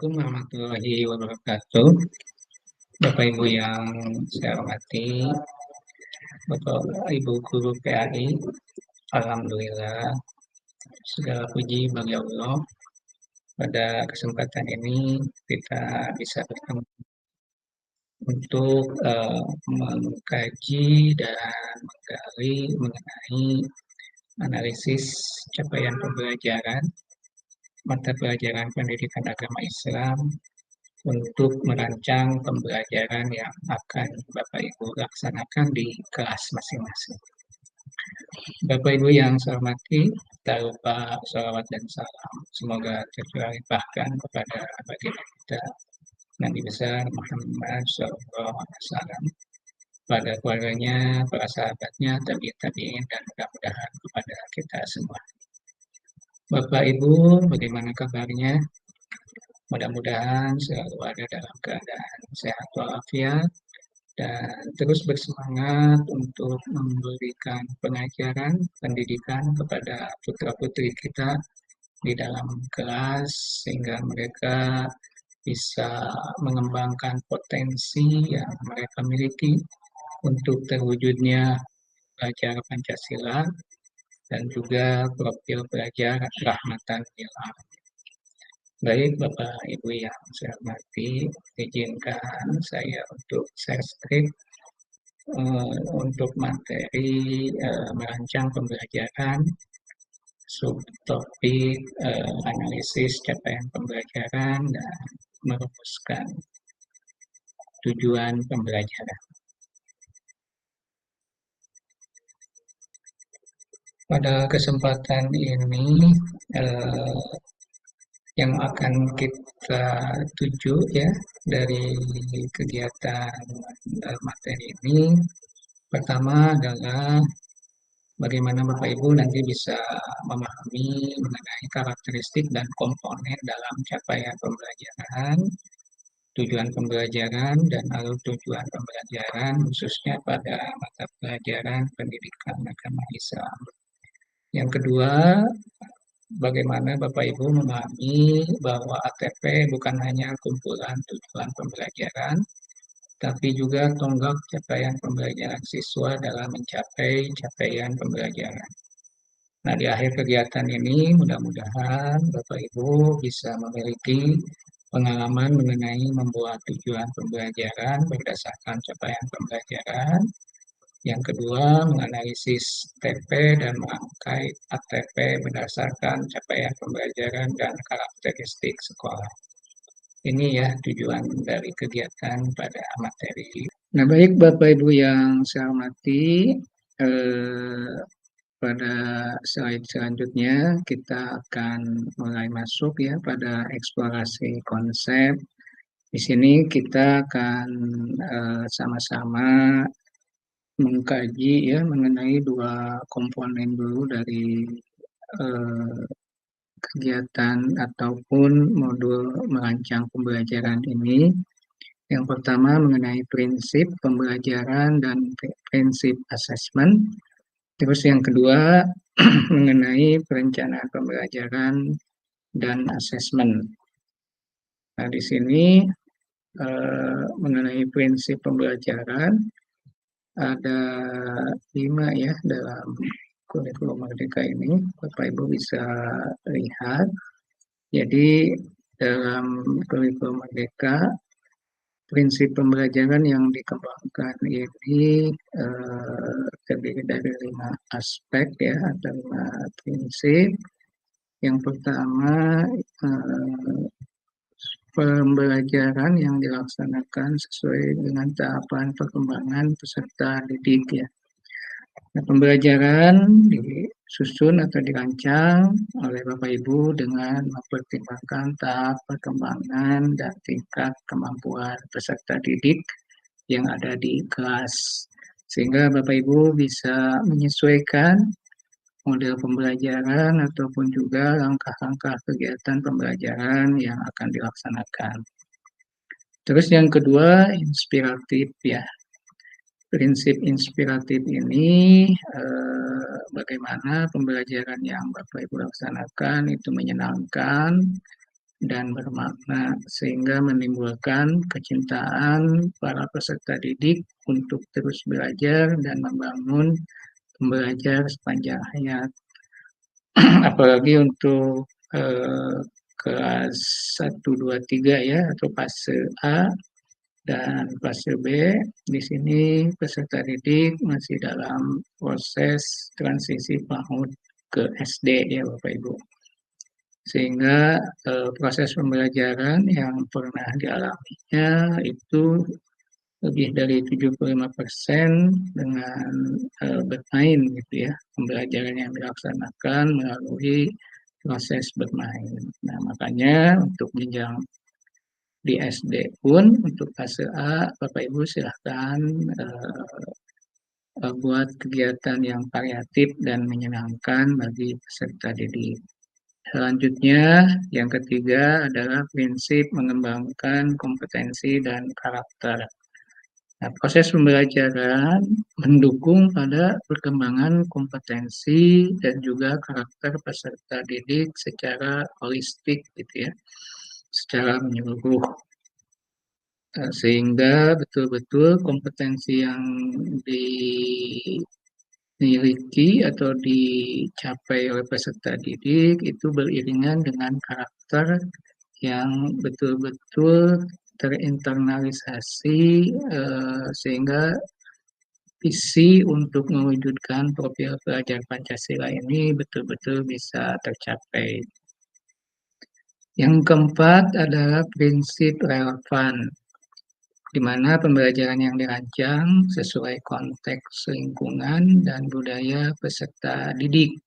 Assalamualaikum warahmatullahi wabarakatuh. Bapak Ibu yang saya hormati, Bapak Ibu Guru PAI, Alhamdulillah, segala puji bagi Allah. Pada kesempatan ini kita bisa bertemu untuk mengkaji dan menggali mengenai analisis capaian pembelajaran mata pelajaran pendidikan agama Islam untuk merancang pembelajaran yang akan Bapak Ibu laksanakan di kelas masing-masing. Bapak Ibu yang saya hormati, tak lupa salawat dan salam semoga tercurahkan kepada baginda kita Nabi besar Muhammad SAW, pada keluarganya, para sahabatnya, tabi'in, dan mudah-mudahan kepada kita semua. Bapak Ibu, bagaimana kabarnya? Mudah-mudahan selalu ada dalam keadaan sehat walafiat dan terus bersemangat untuk memberikan pengajaran, pendidikan kepada putra-putri kita di dalam kelas sehingga mereka bisa mengembangkan potensi yang mereka miliki untuk terwujudnya belajar Pancasila dan juga profil belajar rahmatan lil alamin. Baik Bapak Ibu yang saya hormati, izinkan saya untuk share script untuk materi merancang pembelajaran subtopik analisis capaian pembelajaran dan merumuskan tujuan pembelajaran. Pada kesempatan ini yang akan kita tuju ya dari kegiatan materi ini, pertama adalah bagaimana Bapak Ibu nanti bisa memahami mengenai karakteristik dan komponen dalam capaian pembelajaran, tujuan pembelajaran, dan alur tujuan pembelajaran khususnya pada mata pelajaran pendidikan agama Islam. Yang kedua, bagaimana Bapak Ibu memahami bahwa ATP bukan hanya kumpulan tujuan pembelajaran, tapi juga tonggak capaian pembelajaran siswa dalam mencapai capaian pembelajaran. Nah, di akhir kegiatan ini mudah-mudahan Bapak Ibu bisa memiliki pengalaman mengenai membuat tujuan pembelajaran berdasarkan capaian pembelajaran. Yang kedua, menganalisis TP dan merangkai ATP berdasarkan capaian pembelajaran dan karakteristik sekolah. Ini ya tujuan dari kegiatan pada materi. Nah, baik Bapak Ibu yang saya hormati, pada slide selanjutnya kita akan mulai masuk ya pada eksplorasi konsep. Di sini kita akan sama-sama mengkaji ya mengenai dua komponen dulu dari kegiatan ataupun modul merancang pembelajaran ini. Yang pertama mengenai prinsip pembelajaran dan prinsip asesmen. Terus yang kedua mengenai perencanaan pembelajaran dan asesmen. Nah, di sini mengenai prinsip pembelajaran ada 5 ya dalam kurikulum Merdeka ini. Bapak Ibu bisa lihat. Jadi dalam kurikulum Merdeka prinsip pembelajaran yang dikembangkan ini terdiri dari 5 aspek ya, ada 5 prinsip. Yang pertama pembelajaran yang dilaksanakan sesuai dengan tahapan perkembangan peserta didik ya. Nah, pembelajaran disusun atau dirancang oleh Bapak Ibu dengan mempertimbangkan tahap perkembangan dan tingkat kemampuan peserta didik yang ada di kelas. Sehingga Bapak Ibu bisa menyesuaikan model pembelajaran ataupun juga langkah-langkah kegiatan pembelajaran yang akan dilaksanakan. Terus yang kedua, inspiratif ya. Prinsip inspiratif ini bagaimana pembelajaran yang Bapak Ibu laksanakan itu menyenangkan, dan bermakna sehingga menimbulkan kecintaan para peserta didik untuk terus belajar dan membangun pembelajar sepanjang hayat. Apalagi untuk kelas 1, 2, 3 ya atau fase A dan fase B. Di sini peserta didik masih dalam proses transisi PAUD ke SD ya Bapak Ibu. Sehingga proses pembelajaran yang pernah dialaminya itu lebih dari 75% dengan bermain gitu ya. Pembelajaran yang dilaksanakan melalui proses bermain. Nah, makanya untuk jenjang di SD pun untuk fase A, Bapak Ibu silahkan buat kegiatan yang variatif dan menyenangkan bagi peserta didik. Selanjutnya, yang ketiga adalah prinsip mengembangkan kompetensi dan karakter. Nah, proses pembelajaran mendukung pada perkembangan kompetensi dan juga karakter peserta didik secara holistik gitu ya, secara menyeluruh. Sehingga betul-betul kompetensi yang dimiliki atau dicapai oleh peserta didik itu beriringan dengan karakter yang betul-betul terinternalisasi sehingga visi untuk mewujudkan profil pelajar Pancasila ini betul-betul bisa tercapai. Yang keempat adalah prinsip relevan, di mana pembelajaran yang dirancang sesuai konteks lingkungan dan budaya peserta didik,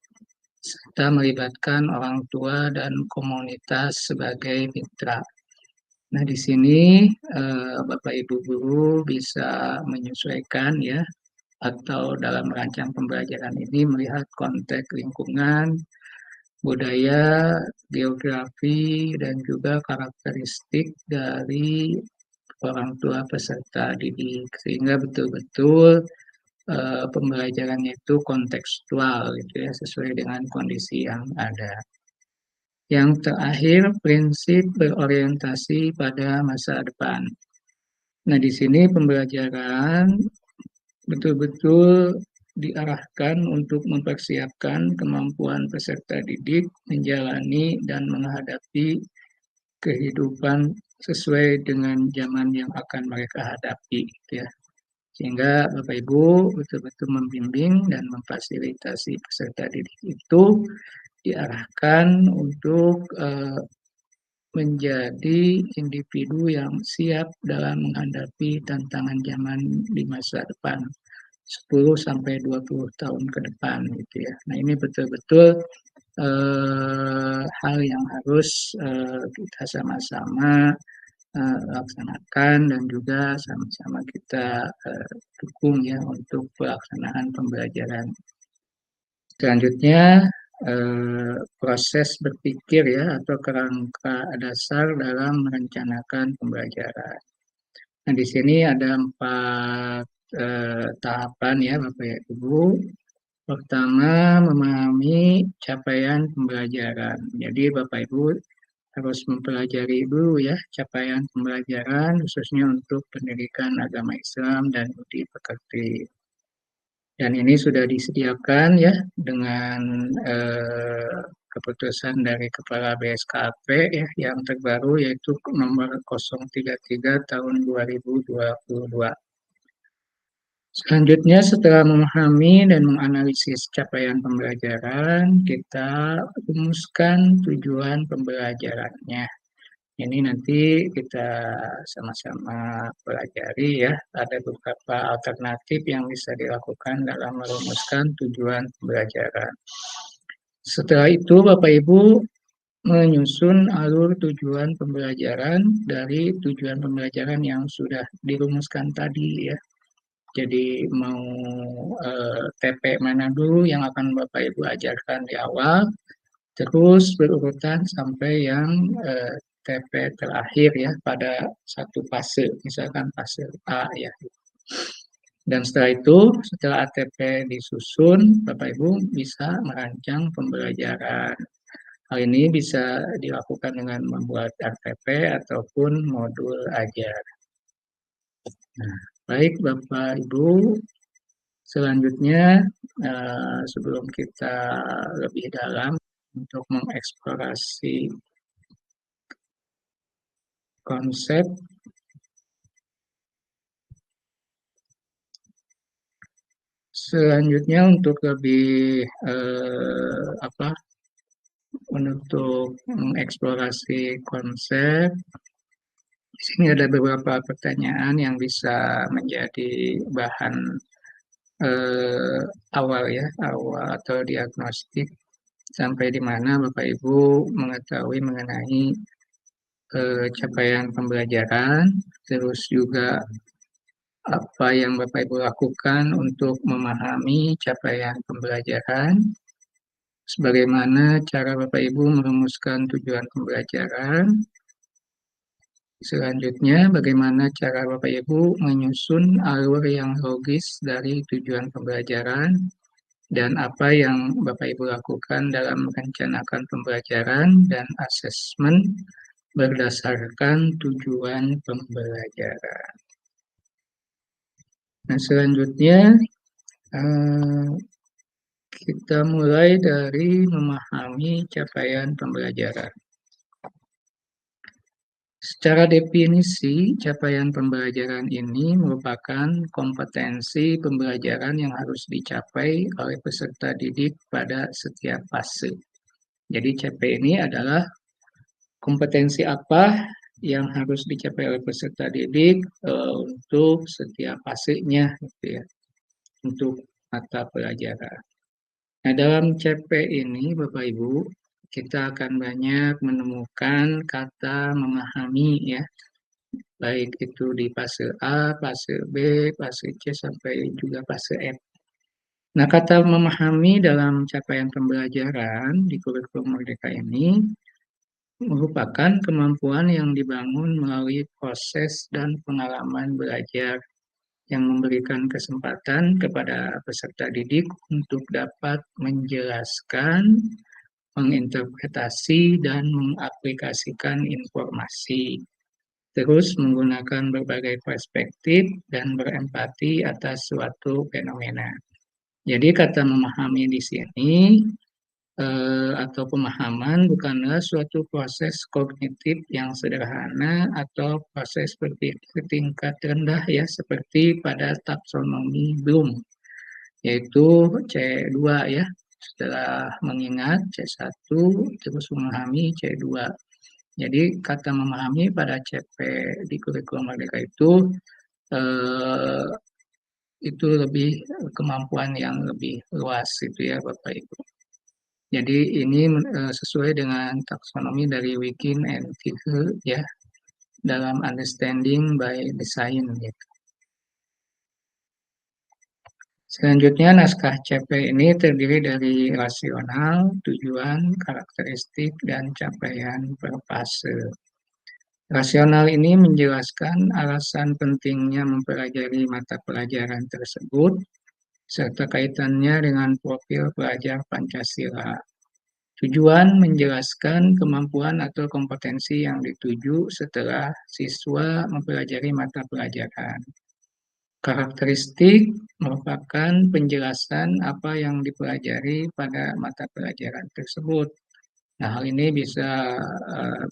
serta melibatkan orang tua dan komunitas sebagai mitra. Nah, di sini Bapak Ibu guru bisa menyesuaikan ya, atau dalam merancang pembelajaran ini melihat konteks lingkungan, budaya, geografi, dan juga karakteristik dari orang tua peserta didik sehingga betul-betul pembelajarannya itu kontekstual gitu ya sesuai dengan kondisi yang ada. Yang terakhir prinsip berorientasi pada masa depan. Nah, di sini pembelajaran betul-betul diarahkan untuk mempersiapkan kemampuan peserta didik menjalani dan menghadapi kehidupan sesuai dengan zaman yang akan mereka hadapi gitu ya. Sehingga Bapak Ibu betul-betul membimbing dan memfasilitasi peserta didik itu diarahkan untuk menjadi individu yang siap dalam menghadapi tantangan zaman di masa depan 10 sampai 20 tahun ke depan gitu ya. Nah, ini betul-betul hal yang harus kita sama-sama laksanakan dan juga sama-sama kita dukung ya untuk pelaksanaan pembelajaran. Selanjutnya proses berpikir ya atau kerangka dasar dalam merencanakan pembelajaran. Nah, di sini ada 4 tahapan ya Bapak Ibu. Pertama, memahami capaian pembelajaran. Jadi Bapak Ibu harus mempelajari dulu ya capaian pembelajaran khususnya untuk pendidikan agama Islam dan budi pekerti. Dan ini sudah disediakan ya dengan keputusan dari Kepala BSKP ya yang terbaru yaitu nomor 033 tahun 2022. Selanjutnya setelah memahami dan menganalisis capaian pembelajaran, kita rumuskan tujuan pembelajarannya. Ini nanti kita sama-sama pelajari ya. Ada beberapa alternatif yang bisa dilakukan dalam merumuskan tujuan pembelajaran. Setelah itu Bapak Ibu menyusun alur tujuan pembelajaran dari tujuan pembelajaran yang sudah dirumuskan tadi ya. Jadi mau TP mana dulu yang akan Bapak Ibu ajarkan di awal, terus berurutan sampai yang TP terakhir ya pada satu fase, misalkan fase A ya. Dan setelah itu, setelah ATP disusun, Bapak Ibu bisa merancang pembelajaran. Hal ini bisa dilakukan dengan membuat RTP ataupun modul ajar. Nah, baik Bapak Ibu, selanjutnya sebelum kita lebih dalam untuk mengeksplorasi konsep, selanjutnya untuk lebih apa untuk mengeksplorasi konsep, di sini ada beberapa pertanyaan yang bisa menjadi bahan eh, awal ya, awal atau diagnostik sampai di mana Bapak Ibu mengetahui mengenai capaian pembelajaran, terus juga apa yang Bapak Ibu lakukan untuk memahami capaian pembelajaran, sebagaimana cara Bapak Ibu merumuskan tujuan pembelajaran. Selanjutnya, bagaimana cara Bapak Ibu menyusun alur yang logis dari tujuan pembelajaran dan apa yang Bapak Ibu lakukan dalam merencanakan pembelajaran dan asesmen berdasarkan tujuan pembelajaran. Nah, selanjutnya eh, kita mulai dari memahami capaian pembelajaran. Secara definisi, capaian pembelajaran ini merupakan kompetensi pembelajaran yang harus dicapai oleh peserta didik pada setiap fase. Jadi CP ini adalah kompetensi apa yang harus dicapai oleh peserta didik untuk setiap fasenya, gitu ya, untuk mata pelajaran. Nah, dalam CP ini, Bapak Ibu, kita akan banyak menemukan kata memahami ya, baik itu di fase A, fase B, fase C, sampai juga fase F. Nah, kata memahami dalam capaian pembelajaran di kurikulum Merdeka ini merupakan kemampuan yang dibangun melalui proses dan pengalaman belajar yang memberikan kesempatan kepada peserta didik untuk dapat menjelaskan, menginterpretasi, dan mengaplikasikan informasi. Terus menggunakan berbagai perspektif dan berempati atas suatu fenomena. Jadi kata memahami di sini atau pemahaman bukanlah suatu proses kognitif yang sederhana atau proses berpikir tingkat rendah ya seperti pada taksonomi Bloom, yaitu C2 ya. Setelah mengingat C1 terus memahami C2. Jadi kata memahami pada CP di kurikulum Merdeka eh, itu lebih kemampuan yang lebih luas itu ya Bapak Ibu. Jadi ini sesuai dengan taksonomi dari Wikin and Figure ya dalam understanding by design gitu. Selanjutnya naskah CP ini terdiri dari rasional, tujuan, karakteristik, dan capaian per fase. Rasional ini menjelaskan alasan pentingnya mempelajari mata pelajaran tersebut serta kaitannya dengan profil pelajar Pancasila. Tujuan menjelaskan kemampuan atau kompetensi yang dituju setelah siswa mempelajari mata pelajaran. Karakteristik merupakan penjelasan apa yang dipelajari pada mata pelajaran tersebut. Nah, hal ini bisa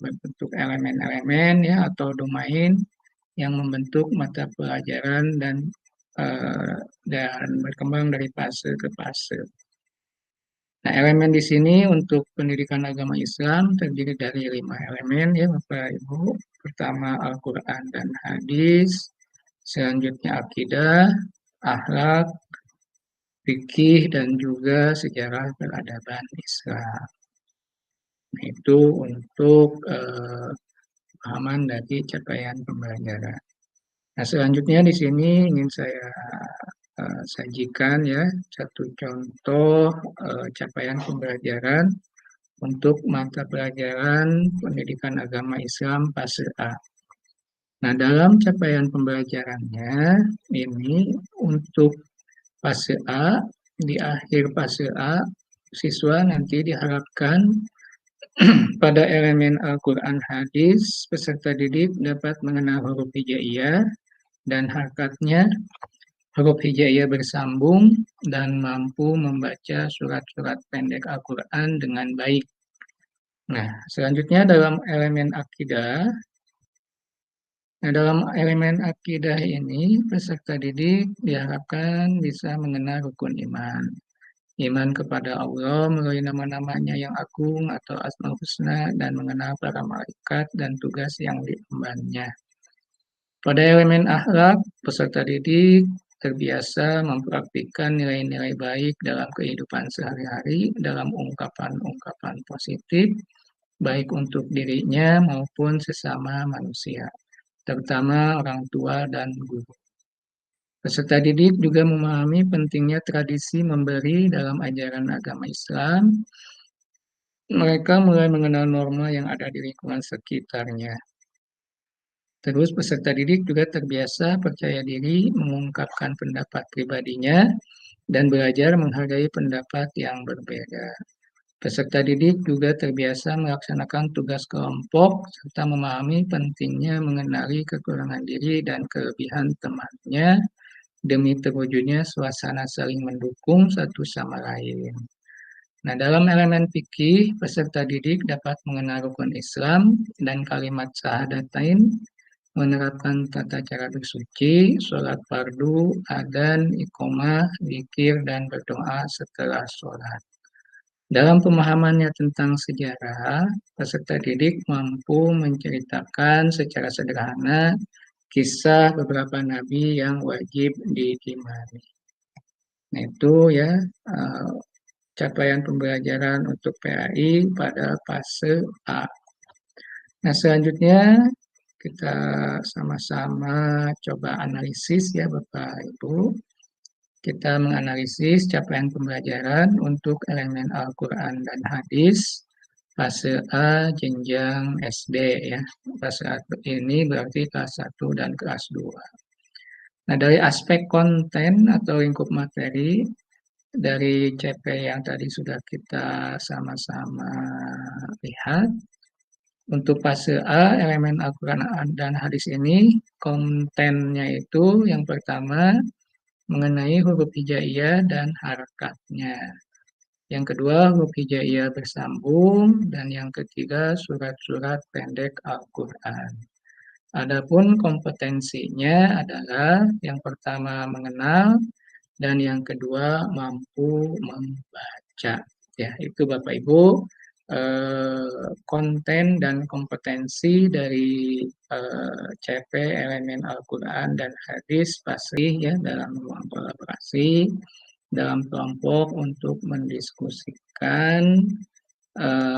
berbentuk elemen-elemen ya atau domain yang membentuk mata pelajaran dan berkembang dari fase ke fase. Nah, elemen di sini untuk pendidikan agama Islam terdiri dari 5 elemen ya Bapak Ibu. Pertama Al-Quran dan Hadis, selanjutnya akidah, akhlak, fikih, dan juga sejarah peradaban Islam. Nah, itu untuk pemahaman dari capaian pembelajaran. Nah, selanjutnya di sini ingin saya sajikan ya satu contoh capaian pembelajaran untuk mata pelajaran pendidikan agama Islam fase A. Nah, dalam capaian pembelajarannya ini untuk fase A, di akhir fase A, siswa nanti diharapkan Pada elemen Al-Quran hadis, peserta didik dapat mengenal huruf hijaiyah dan harokatnya, huruf hijaiyah bersambung, dan mampu membaca surat-surat pendek Al-Quran dengan baik. Nah, selanjutnya dalam elemen akidah. Nah, dalam elemen akidah ini, peserta didik diharapkan bisa mengenal rukun iman. Iman kepada Allah melalui nama-namanya yang agung atau Asmaul Husna dan mengenal para malaikat dan tugas yang diembannya. Pada elemen akhlak, peserta didik terbiasa mempraktikkan nilai-nilai baik dalam kehidupan sehari-hari dalam ungkapan-ungkapan positif, baik untuk dirinya maupun sesama manusia, terutama orang tua dan guru. Peserta didik juga memahami pentingnya tradisi memberi dalam ajaran agama Islam. Mereka mulai mengenal norma yang ada di lingkungan sekitarnya. Terus peserta didik juga terbiasa percaya diri mengungkapkan pendapat pribadinya dan belajar menghargai pendapat yang berbeda. Peserta didik juga terbiasa melaksanakan tugas kelompok serta memahami pentingnya mengenali kekurangan diri dan kelebihan temannya demi terwujudnya suasana saling mendukung satu sama lain. Nah, dalam elemen fikih, peserta didik dapat mengenal rukun Islam dan kalimat syahadatain, menerapkan tata cara bersuci, sholat fardu, adzan, iqomah, zikir, dan berdoa setelah sholat. Dalam pemahamannya tentang sejarah, peserta didik mampu menceritakan secara sederhana kisah beberapa nabi yang wajib diimani. Nah, itu ya eh, capaian pembelajaran untuk PAI pada fase A. Nah, selanjutnya kita sama-sama coba analisis ya Bapak Ibu. Kita menganalisis capaian pembelajaran untuk elemen Al-Quran dan hadis fase A jenjang SD ya. Fase A ini berarti kelas 1 dan kelas 2. Nah, dari aspek konten atau lingkup materi dari CP yang tadi sudah kita sama-sama lihat, untuk fase A, elemen Al-Quran dan hadis ini, kontennya itu yang pertama mengenai huruf hijaiyah dan harakatnya. Yang kedua, huruf hijaiyah bersambung. Dan yang ketiga, surat-surat pendek Al-Quran. Adapun kompetensinya adalah yang pertama mengenal, dan yang kedua mampu membaca. Ya, itu Bapak Ibu konten dan kompetensi dari CP elemen Al-Quran dan hadis pasti ya dalam ruang kolaborasi dalam kelompok untuk mendiskusikan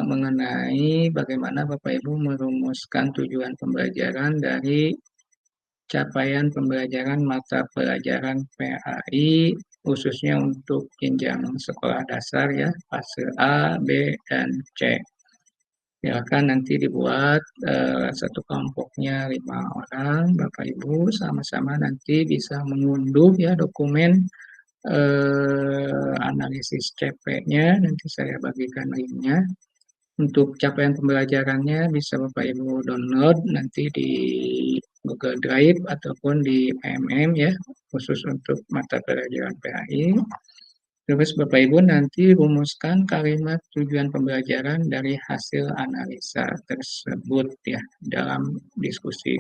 mengenai bagaimana Bapak Ibu merumuskan tujuan pembelajaran dari capaian pembelajaran mata pelajaran PAI khususnya untuk jenjang sekolah dasar ya fase A, B, dan C. Silakan nanti dibuat satu kelompoknya 5 orang, Bapak Ibu sama-sama nanti bisa mengunduh ya dokumen analisis CP-nya, nanti saya bagikan linknya. Untuk capaian pembelajarannya bisa Bapak Ibu download nanti di Google Drive ataupun di PMM ya, khusus untuk mata pelajaran PAI. Terus Bapak Ibu nanti rumuskan kalimat tujuan pembelajaran dari hasil analisa tersebut ya dalam diskusi